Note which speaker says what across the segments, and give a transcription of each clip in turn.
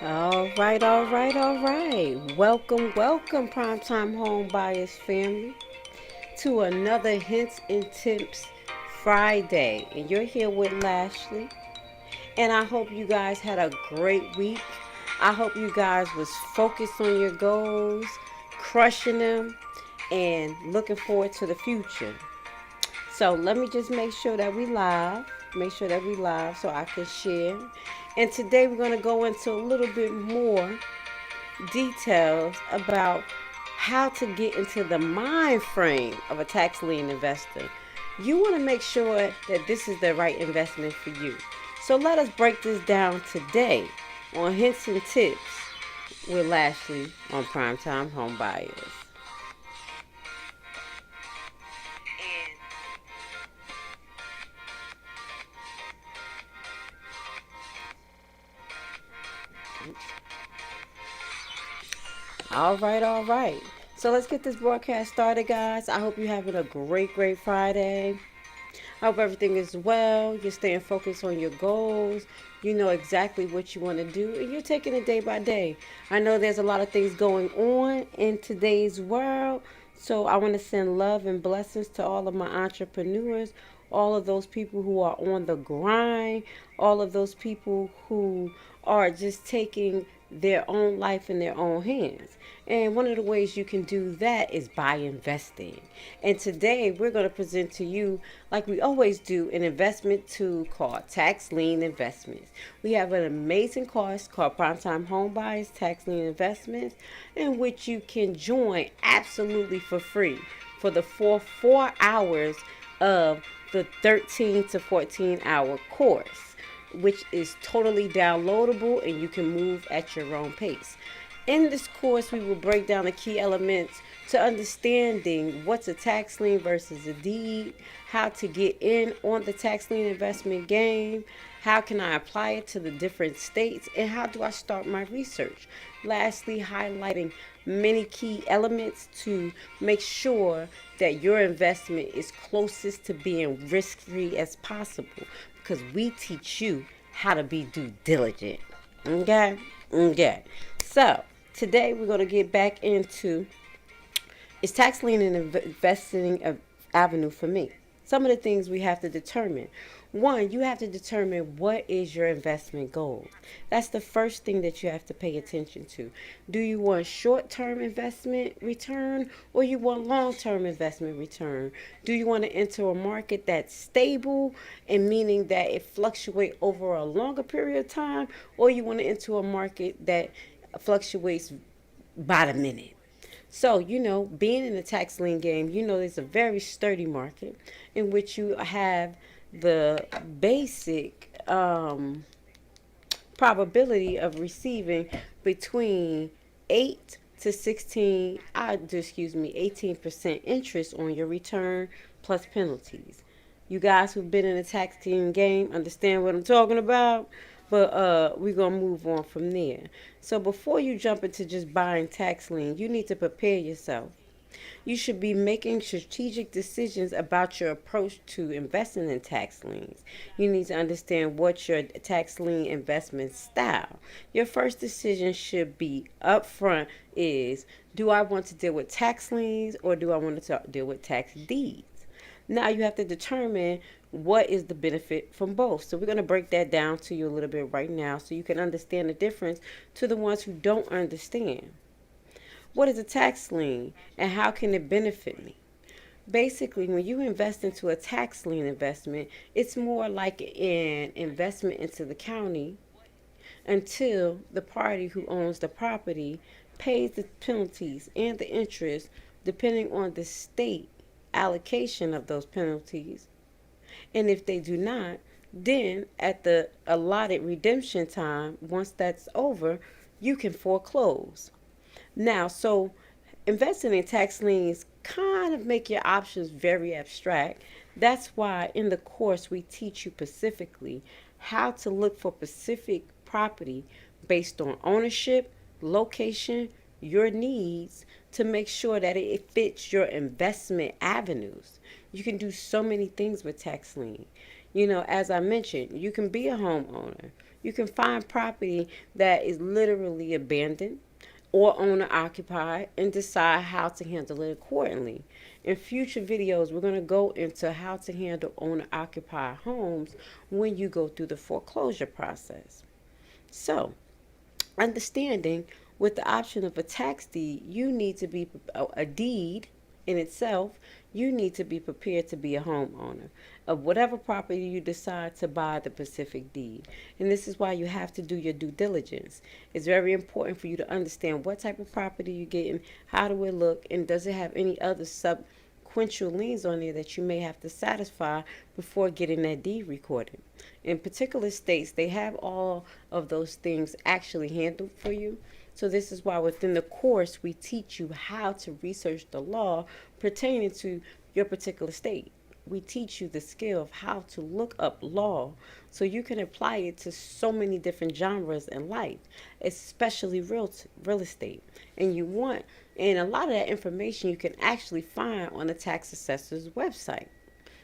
Speaker 1: All right, all right, all right. Welcome, welcome, Primetime Home Buyers family, to another Hints and Tips Friday. And you're here with Lashley. And I hope you guys had a great week. I hope you guys was focused on your goals, crushing them, and looking forward to the future. So let me just make sure that we live. Make sure that we live so I can share. And today we're going to go into a little bit more details about how to get into the mind frame of a tax lien investor. You want to make sure that this is the right investment for you. So let us break this down today on Hints and Tips with Lashley on Primetime Home Buyers. All right, all right. So let's get this broadcast started, guys. I hope you're having a great, great Friday. I hope everything is well. You're staying focused on your goals. You know exactly what you want to do, and you're taking it day by day. I know there's a lot of things going on in today's world, so I want to send love and blessings to all of my entrepreneurs, all of those people who are on the grind, all of those people who are just taking their own life in their own hands. And one of the ways you can do that is by investing. And today we're going to present to you, like we always do, an investment tool called Tax Lien Investments. We have an amazing course called Primetime Home Buyers Tax Lien Investments, in which you can join absolutely for free for the 4 hours of the 13 to 14 hour course, which is totally downloadable and you can move at your own pace. In this course, we will break down the key elements to understanding what's a tax lien versus a deed, how to get in on the tax lien investment game, how can I apply it to the different states, and how do I start my research. Lastly, highlighting many key elements to make sure that your investment is closest to being risk-free as possible, because we teach you how to be due diligent. Okay? Okay. So, today we're going to get back into, is tax lien and investing an avenue for me? Some of the things we have to determine. One, you have to determine what is your investment goal. That's the first thing that you have to pay attention to. Do you want short-term investment return or you want long-term investment return? Do you want to enter a market that's stable and meaning that it fluctuates over a longer period of time, or you want to enter a market that fluctuates by the minute? So, being in the tax lien game, there's a very sturdy market in which you have the basic probability of receiving between 8 to 16, 18% interest on your return plus penalties. You guys who've been in the tax lien game understand what I'm talking about. But we're going to move on from there. So before you jump into just buying tax lien, you need to prepare yourself. You should be making strategic decisions about your approach to investing in tax liens. You need to understand what's your tax lien investment style. Your first decision should be upfront is, do I want to deal with tax liens or do I want to deal with tax deeds? Now you have to determine what is the benefit from both. So we're going to break that down to you a little bit right now so you can understand the difference to the ones who don't understand. What is a tax lien and how can it benefit me? Basically, when you invest into a tax lien investment, it's more like an investment into the county until the party who owns the property pays the penalties and the interest depending on the state allocation of those penalties. And if they do not, then at the allotted redemption time, once that's over, you can foreclose. Now, so investing in tax liens kind of make your options very abstract. That's why in the course we teach you specifically how to look for specific property based on ownership, location, your needs to make sure that it fits your investment avenues. You can do so many things with tax lien. As I mentioned, you can be a homeowner. You can find property that is literally abandoned or owner occupied and decide how to handle it accordingly. In future videos, we're going to go into how to handle owner occupied homes when you go through the foreclosure process. So, understanding with the option of a tax deed, you need to be a deed in itself. You need to be prepared to be a homeowner of whatever property you decide to buy the specific deed. And this is why you have to do your due diligence. It's very important for you to understand what type of property you're getting, how do it look, and does it have any other subsequential liens on there that you may have to satisfy before getting that deed recorded. In particular states, they have all of those things actually handled for you. So this is why within the course we teach you how to research the law pertaining to your particular state. We teach you the skill of how to look up law so you can apply it to so many different genres in life, especially real estate. And a lot of that information you can actually find on the tax assessor's website.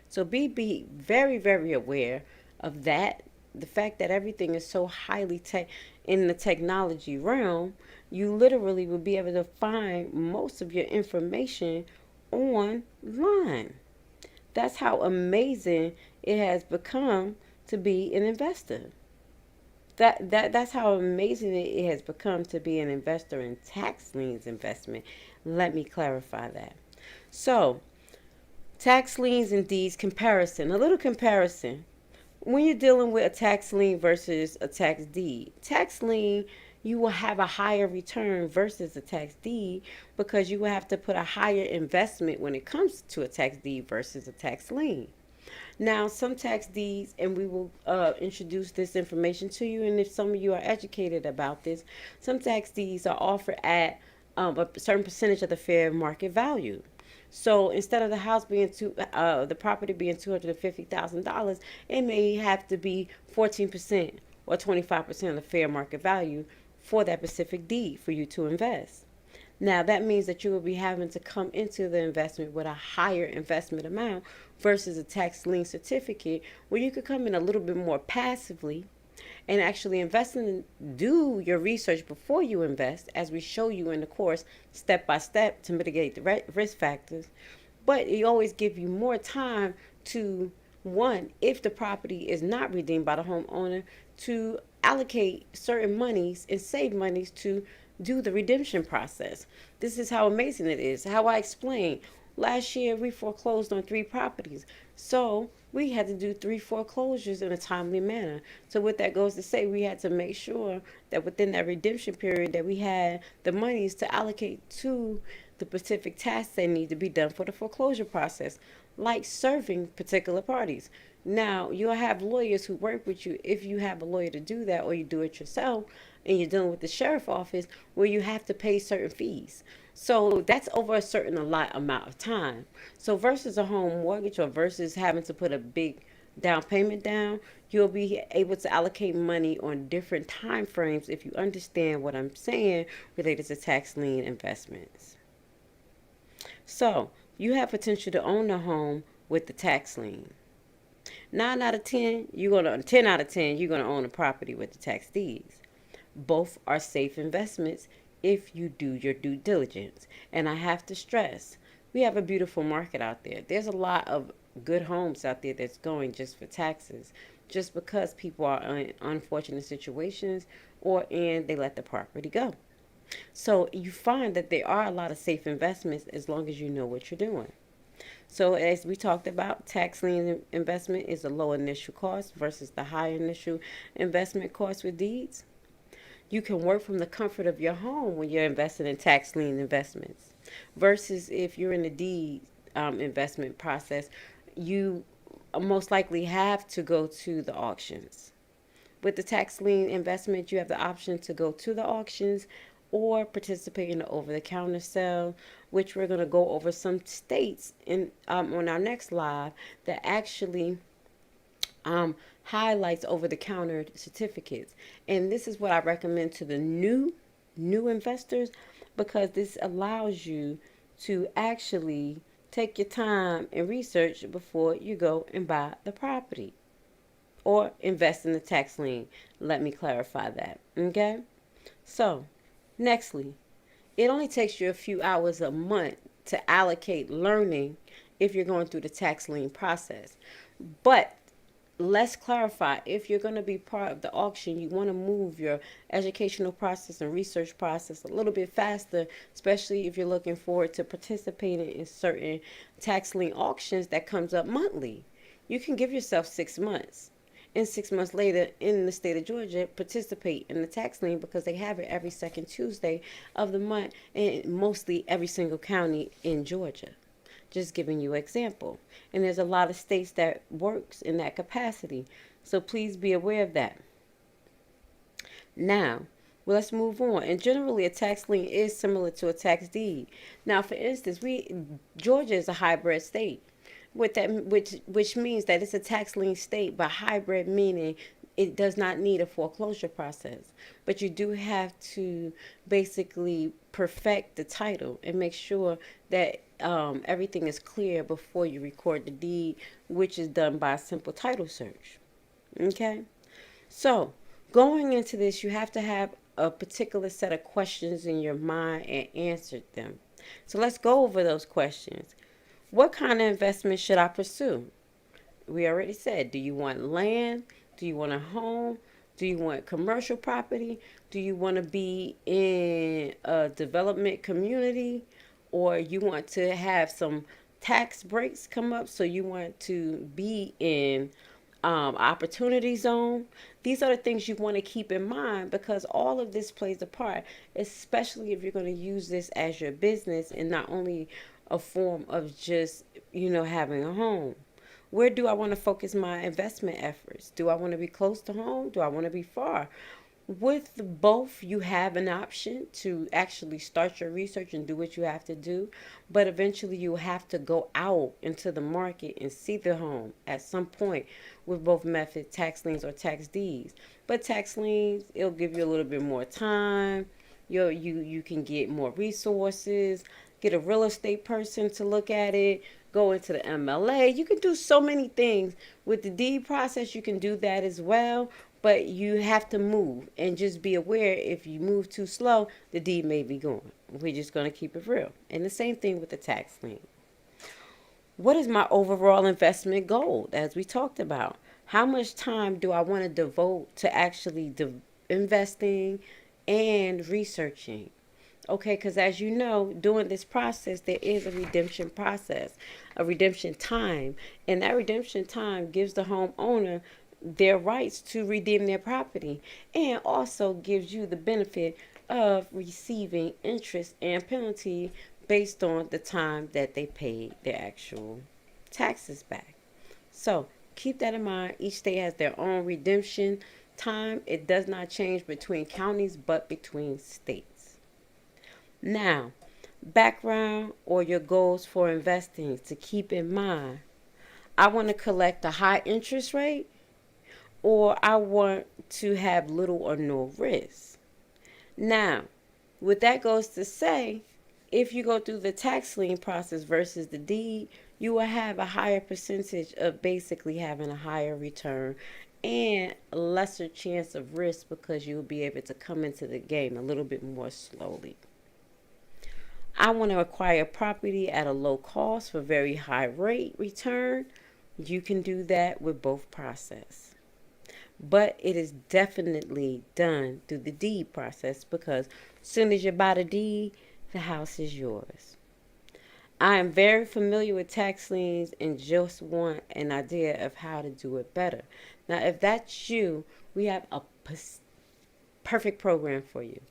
Speaker 1: So be very, very aware of that. The fact that everything is so highly in the technology realm, you literally will be able to find most of your information online. That's how amazing it has become to be an investor. That's how amazing it has become to be an investor in tax liens investment. Let me clarify that. So, tax liens and deeds comparison. A little comparison. When you're dealing with a tax lien versus a tax deed, tax lien, you will have a higher return versus a tax deed because you will have to put a higher investment when it comes to a tax deed versus a tax lien. Now, some tax deeds, and we will introduce this information to you, and if some of you are educated about this, some tax deeds are offered at a certain percentage of the fair market value. So instead of the house being the property being $250,000, it may have to be 14% or 25% of the fair market value for that specific deed for you to invest. Now that means that you will be having to come into the investment with a higher investment amount versus a tax lien certificate where you could come in a little bit more passively and actually invest in, do your research before you invest, as we show you in the course step by step to mitigate the risk factors. But it always give you more time to, one, if the property is not redeemed by the homeowner, to allocate certain monies and save monies to do the redemption process. This is how amazing it is. How I explained. Last year we foreclosed on 3 properties. So we had to do 3 foreclosures in a timely manner. So what that goes to say, we had to make sure that within that redemption period that we had the monies to allocate to the specific tasks that need to be done for the foreclosure process, like serving particular parties. Now, you'll have lawyers who work with you if you have a lawyer to do that, or you do it yourself and you're dealing with the sheriff office where you have to pay certain fees. So that's over a certain amount of time. So versus a home mortgage or versus having to put a big down payment down, you'll be able to allocate money on different time frames if you understand what I'm saying related to tax lien investments. So you have potential to own a home with the tax lien. 9 out of 10, 10 out of 10, you're gonna own a property with the tax deeds. Both are safe investments if you do your due diligence. And I have to stress, we have a beautiful market out there. There's a lot of good homes out there that's going just for taxes, just because people are in unfortunate situations and they let the property go. So you find that there are a lot of safe investments as long as you know what you're doing. So as we talked about, tax lien investment is a low initial cost versus the high initial investment cost with deeds. You can work from the comfort of your home when you're investing in tax lien investments versus if you're in the deed investment process, you most likely have to go to the auctions. With the tax lien investment, you have the option to go to the auctions or participate in the over-the-counter sale, which we're going to go over some states in on our next live that actually highlights over-the-counter certificates. And this is what I recommend to the new investors, because this allows you to actually take your time and research before you go and buy the property. or invest in the tax lien. Let me clarify that. Okay? So, nextly, it only takes you a few hours a month to allocate learning if you're going through the tax lien process. But let's clarify, if you're going to be part of the auction, you want to move your educational process and research process a little bit faster, especially if you're looking forward to participating in certain tax lien auctions that comes up monthly. You can give yourself 6 months, and 6 months later in the state of Georgia participate in the tax lien, because they have it every second Tuesday of the month in mostly every single county in Georgia. Just giving you an example. And there's a lot of states that works in that capacity. So please be aware of that. Now, let's move on. And generally, a tax lien is similar to a tax deed. Now, for instance, Georgia is a hybrid state, with that, which means that it's a tax lien state, but hybrid meaning it does not need a foreclosure process. But you do have to basically perfect the title and make sure that everything is clear before you record the deed, which is done by a simple title search. Okay? So, going into this, you have to have a particular set of questions in your mind and answer them. So, let's go over those questions. What kind of investment should I pursue? We already said, do you want land? Do you want a home? Do you want commercial property? Do you want to be in a development community? Or you want to have some tax breaks come up, so you want to be in opportunity zone? These are the things you want to keep in mind, because all of this plays a part, especially if you're going to use this as your business and not only a form of just, having a home. Where do I want to focus my investment efforts? Do I want to be close to home? Do I want to be far? With both, you have an option to actually start your research and do what you have to do, but eventually you have to go out into the market and see the home at some point with both methods, tax liens or tax deeds. But tax liens, it'll give you a little bit more time. You can get more resources, get a real estate person to look at it, go into the MLA. You can do so many things. With the deed process, you can do that as well, but you have to move, and just be aware, if you move too slow, the deed may be gone. We're just going to keep it real. And the same thing with the tax lien. What is my overall investment goal, as we talked about? How much time do I want to devote to actually investing and researching? Okay, because as you know, during this process, there is a redemption process, a redemption time. And that redemption time gives the homeowner their rights to redeem their property, and also gives you the benefit of receiving interest and penalty based on the time that they paid their actual taxes back. So keep that in mind. Each state has their own redemption time. It does not change between counties, but between states. Now, background or your goals for investing to keep in mind. I want to collect a high interest rate, or I want to have little or no risk. Now, what that goes to say, if you go through the tax lien process versus the deed, you will have a higher percentage of basically having a higher return and a lesser chance of risk, because you'll be able to come into the game a little bit more slowly. I want to acquire property at a low cost for very high rate return. You can do that with both process. But it is definitely done through the deed process, because as soon as you buy the deed, the house is yours. I am very familiar with tax liens and just want an idea of how to do it better. Now, if that's you, we have a perfect program for you.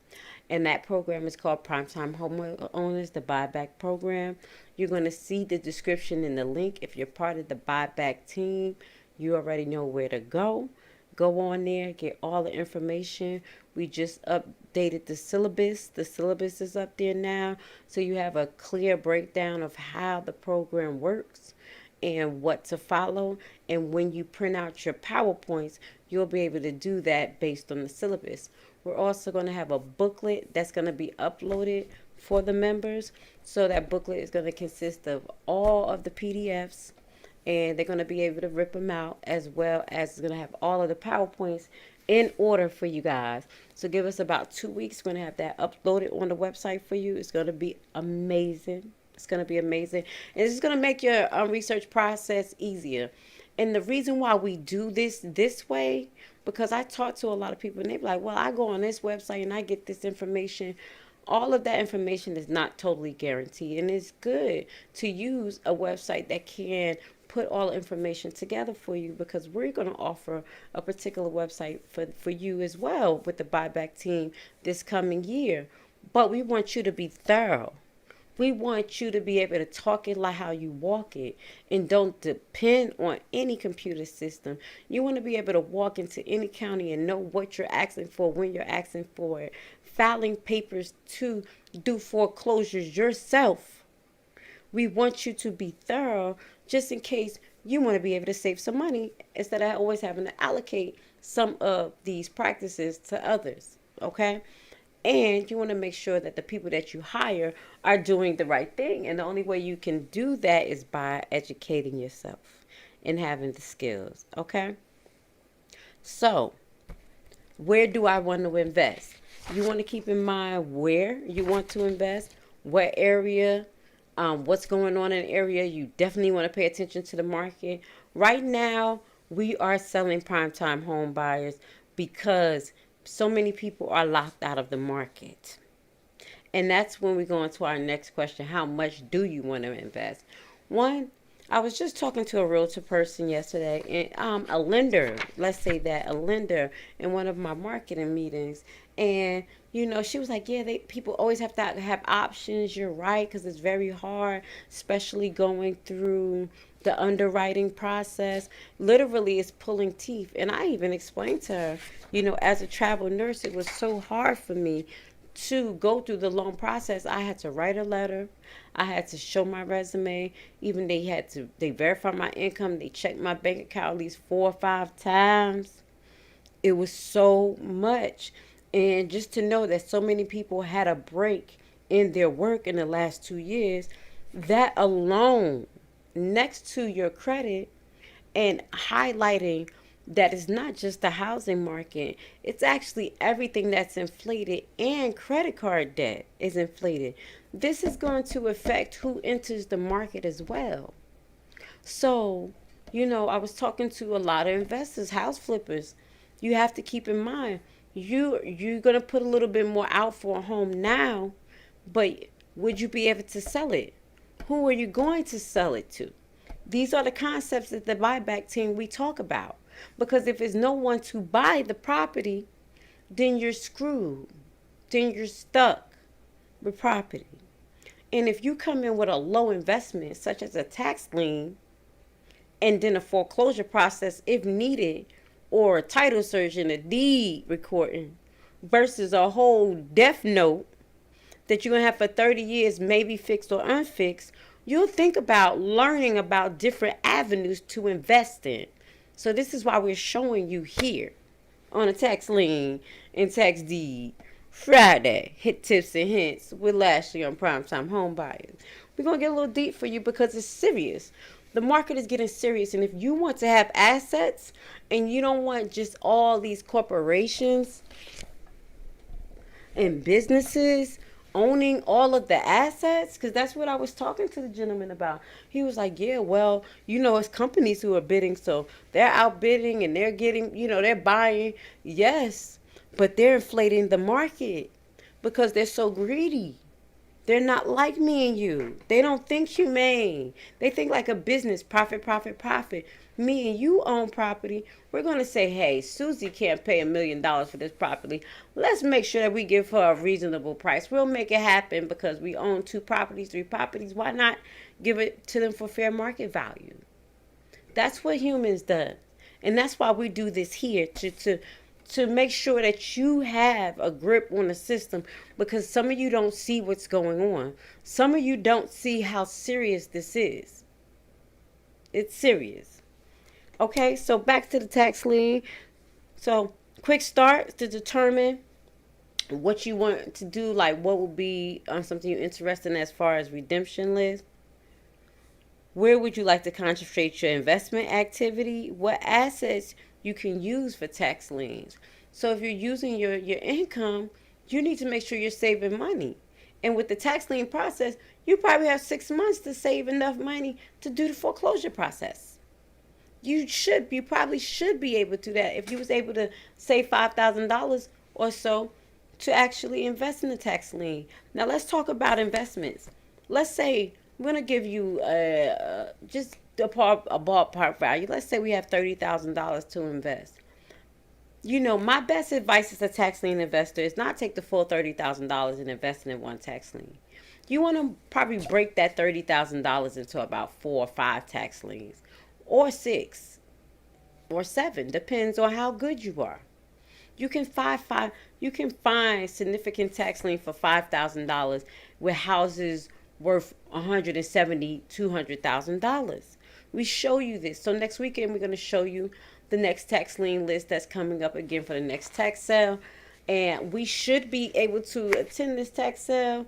Speaker 1: And that program is called Primetime Homeowners, the Buyback Program. You're going to see the description in the link. If you're part of the Buyback team, you already know where to go. Go on there, get all the information. We just updated the syllabus. The syllabus is up there now. So you have a clear breakdown of how the program works and what to follow. And when you print out your PowerPoints, you'll be able to do that based on the syllabus. We're also going to have a booklet that's going to be uploaded for the members. So that booklet is going to consist of all of the PDFs and they're going to be able to rip them out, as well as it's going to have all of the PowerPoints in order for you guys. So give us about 2 weeks. We're going to have that uploaded on the website for you. It's going to be amazing. It's going to be amazing. And it's going to make your research process easier. And the reason why we do this way, because I talk to a lot of people and they're like, well, I go on this website and I get this information. All of that information is not totally guaranteed. And it's good to use a website that can put all the information together for you, because we're going to offer a particular website for you as well with the buyback team this coming year. But we want you to be thorough. We want you to be able to talk it like how you walk it, and don't depend on any computer system. You want to be able to walk into any county and know what you're asking for, when you're asking for it. Filing papers to do foreclosures yourself. We want you to be thorough, just in case you want to be able to save some money instead of always having to allocate some of these practices to others. Okay? And you want to make sure that the people that you hire are doing the right thing. And the only way you can do that is by educating yourself and having the skills. Okay? So, where do I want to invest? You want to keep in mind where you want to invest, what area, what's going on in the area. You definitely want to pay attention to the market. Right now, we are selling primetime home buyers because so many people are locked out of the market. And that's when we go into our next question. How much do you want to invest? One, I was just talking to a realtor person yesterday, and a lender, let's say that, a lender in one of my marketing meetings. And, she was like, yeah, people always have to have options. You're right, because it's very hard, especially going through the underwriting process. Literally, it's pulling teeth. And I even explained to her, as a travel nurse, it was so hard for me to go through the loan process. I had to write a letter. I had to show my resume. Even they verify my income. They check my bank account at least 4 or 5 times. It was so much. And just to know that so many people had a break in their work in the last 2 years, that alone, next to your credit and highlighting that it's not just the housing market, it's actually everything that's inflated, and credit card debt is inflated. This is going to affect who enters the market as well. So, I was talking to a lot of investors, house flippers. You have to keep in mind, you're going to put a little bit more out for a home now, but would you be able to sell it? Who are you going to sell it to? These are the concepts that the buyback team we talk about. Because if there's no one to buy the property, then you're screwed. Then you're stuck with property. And if you come in with a low investment, such as a tax lien, and then a foreclosure process if needed, or a title search and a deed recording, versus a whole death note that you're going to have for 30 years, maybe fixed or unfixed, you'll think about learning about different avenues to invest in. So this is why we're showing you here on a tax lien and tax deed Friday. Hit tips and hints with Lashley on Primetime Home Buyers. We're going to get a little deep for you because it's serious. The market is getting serious. And if you want to have assets and you don't want just all these corporations and businesses owning all of the assets, because that's what I was talking to the gentleman about. He was like, yeah, well, it's companies who are bidding, so they're outbidding and they're getting, they're buying. Yes, but they're inflating the market because they're so greedy. They're not like me and you. They don't think humane. They think like a business, profit, profit, profit. Me and you own property. We're going to say, hey, Susie can't pay $1 million for this property. Let's make sure that we give her a reasonable price. We'll make it happen because we own 2 properties, 3 properties. Why not give it to them for fair market value? That's what humans do. And that's why we do this here, to make sure that you have a grip on the system, because some of you don't see what's going on. Some of you don't see how serious this is. It's serious. Okay, so back to the tax lien. So quick start to determine what you want to do, like what will be something you're interested in as far as redemption list. Where would you like to concentrate your investment activity? What assets you can use for tax liens? So if you're using your income, you need to make sure you're saving money. And with the tax lien process, you probably have 6 months to save enough money to do the foreclosure process. You probably should be able to do that if you was able to save $5,000 or so to actually invest in the tax lien. Now let's talk about investments. Let's say I'm gonna give you just a ballpark value. Let's say we have $30,000 to invest. My best advice as a tax lien investor is not take the full $30,000 and invest in one tax lien. You want to probably break that $30,000 into about 4 or 5 tax liens, or 6 or 7, depends on how good you are. You can find significant tax lien for $5,000 with houses worth $170,000-$200,000. We show you this. So next weekend we're going to show you the next tax lien list that's coming up again for the next tax sale, and we should be able to attend this tax sale.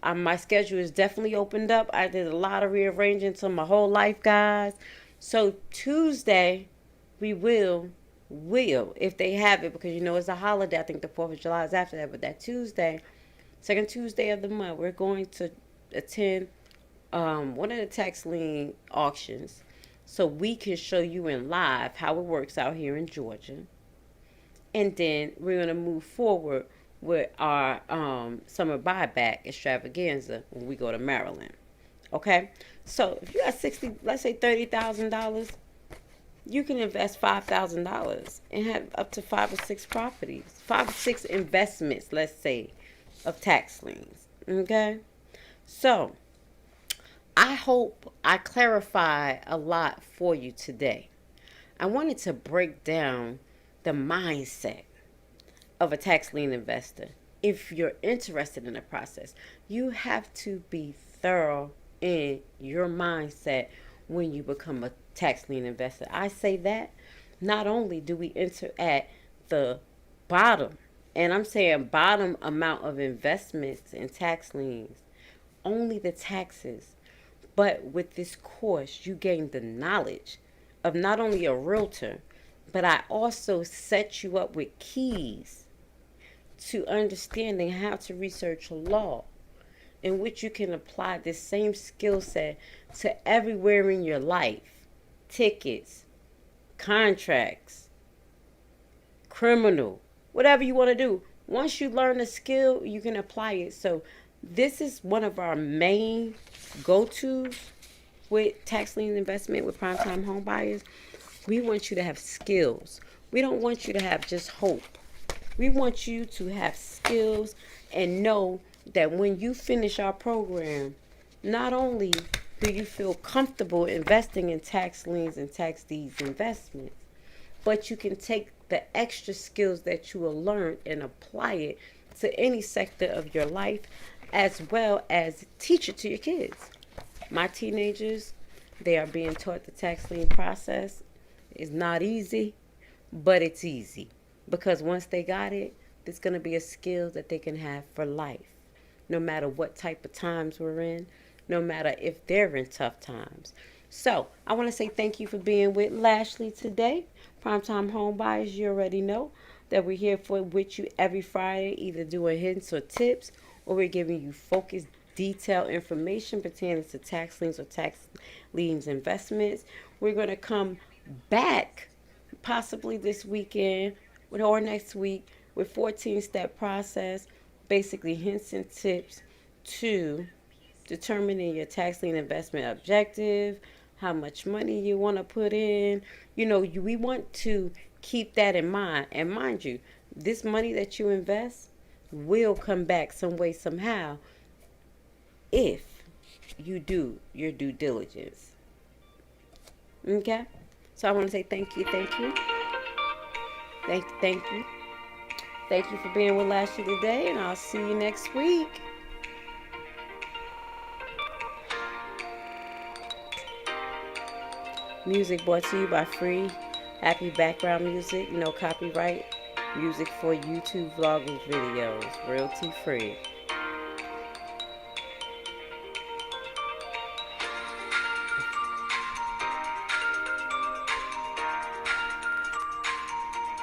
Speaker 1: My schedule is definitely opened up. I did a lot of rearranging to my whole life, guys. So Tuesday we will if they have it, because it's a holiday. I think the 4th of July is after that, but that Tuesday, second Tuesday of the month, we're going to attend one of the tax lien auctions, so we can show you in live how it works out here in Georgia. And then we're going to move forward with our summer buyback extravaganza when we go to Maryland. Okay? So if you got let's say $30,000, you can invest $5,000 and have up to 5 or 6 properties, 5 or 6 investments, let's say, of tax liens. Okay? So I hope I clarified a lot for you today. I wanted to break down the mindset of a tax lien investor. If you're interested in the process, you have to be thorough in your mindset when you become a tax lien investor. I say that not only do we enter at the bottom, and I'm saying bottom amount of investments in tax liens, only the taxes, but with this course, you gain the knowledge of not only a realtor, but I also set you up with keys to understanding how to research law, in which you can apply this same skill set to everywhere in your life. Tickets, contracts, criminal, whatever you want to do. Once you learn the skill, you can apply it. So this is one of our main go-tos with tax lien investment with primetime home buyers. We want you to have skills. We don't want you to have just hope. We want you to have skills and know that when you finish our program, not only do you feel comfortable investing in tax liens and tax deeds investments, but you can take the extra skills that you will learn and apply it to any sector of your life, as well as teach it to your kids. My teenagers, they are being taught the tax lien process. It's not easy, but it's easy, because once they got it, it's going to be a skill that they can have for life, no matter what type of times we're in, no matter if they're in tough times. So I want to say thank you for being with Lashley today. Primetime home buyers, you already know that we're here with you every Friday, either doing hints or tips, or we're giving you focused, detailed information pertaining to tax liens or tax liens investments. We're going to come back possibly this weekend or next week with 14-step process, basically hints and tips to determining your tax lien investment objective, how much money you want to put in. We want to keep that in mind. And mind you, this money that you invest will come back some way, somehow, if you do your due diligence. Okay? So I want to say thank you. Thank you. Thank you for being with Lashley today, and I'll see you next week. Music brought to you by Free Happy Background Music. Copyright music for YouTube vlogging videos. Royalty free.